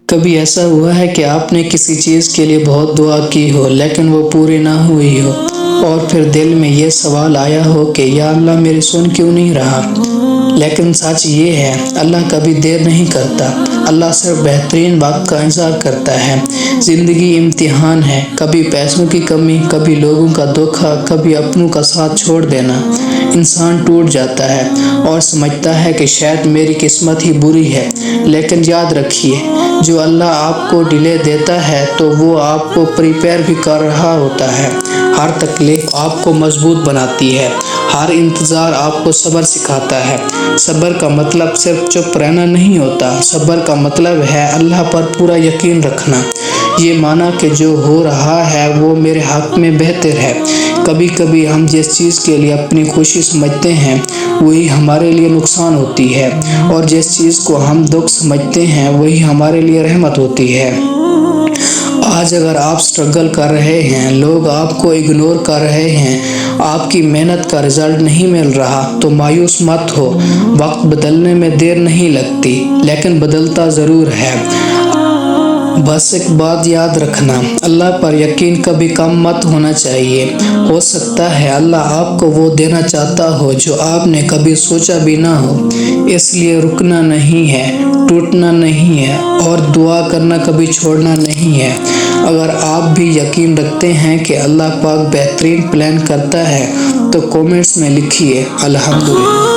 کبھی ایسا ہوا ہے کہ آپ نے کسی چیز کے لیے بہت دعا کی ہو لیکن وہ پوری نہ ہوئی ہو، اور پھر دل میں یہ سوال آیا ہو کہ یا اللہ میری سن کیوں نہیں رہا؟ لیکن سچ یہ ہے، اللہ کبھی دیر نہیں کرتا۔ اللہ صرف بہترین وقت کا انتظار کرتا ہے۔ زندگی امتحان ہے، کبھی پیسوں کی کمی، کبھی لوگوں کا دھوکا، کبھی اپنوں کا ساتھ چھوڑ دینا۔ انسان ٹوٹ جاتا ہے اور سمجھتا ہے کہ شاید میری قسمت ہی بری ہے، لیکن یاد رکھیے، جو اللہ آپ کو ڈیلے دیتا ہے تو وہ آپ کو پریپیئر بھی کر رہا ہوتا ہے۔ ہر تکلیف آپ کو مضبوط بناتی ہے، ہر انتظار آپ کو صبر سکھاتا ہے۔ صبر کا مطلب صرف چپ رہنا نہیں ہوتا، صبر کا مطلب ہے اللہ پر پورا یقین رکھنا، یہ مانا کہ جو ہو رہا ہے وہ میرے حق میں بہتر ہے۔ کبھی کبھی ہم جس چیز کے لیے اپنی خوشی سمجھتے ہیں وہی ہمارے لیے نقصان ہوتی ہے، اور جس چیز کو ہم دکھ سمجھتے ہیں وہی ہمارے لیے رحمت ہوتی ہے۔ آج اگر آپ سٹرگل کر رہے ہیں، لوگ آپ کو اگنور کر رہے ہیں، آپ کی محنت کا رزلٹ نہیں مل رہا، تو مایوس مت ہو۔ وقت بدلنے میں دیر نہیں لگتی، لیکن بدلتا ضرور ہے۔ بس ایک بات یاد رکھنا، اللہ پر یقین کبھی کم مت ہونا چاہیے۔ ہو سکتا ہے اللہ آپ کو وہ دینا چاہتا ہو جو آپ نے کبھی سوچا بھی نہ ہو، اس لیے رکنا نہیں ہے، ٹوٹنا نہیں ہے، اور دعا کرنا کبھی چھوڑنا نہیں ہے۔ اگر آپ بھی یقین رکھتے ہیں کہ اللہ پاک بہترین پلان کرتا ہے تو کامنٹس میں لکھیے الحمدللہ۔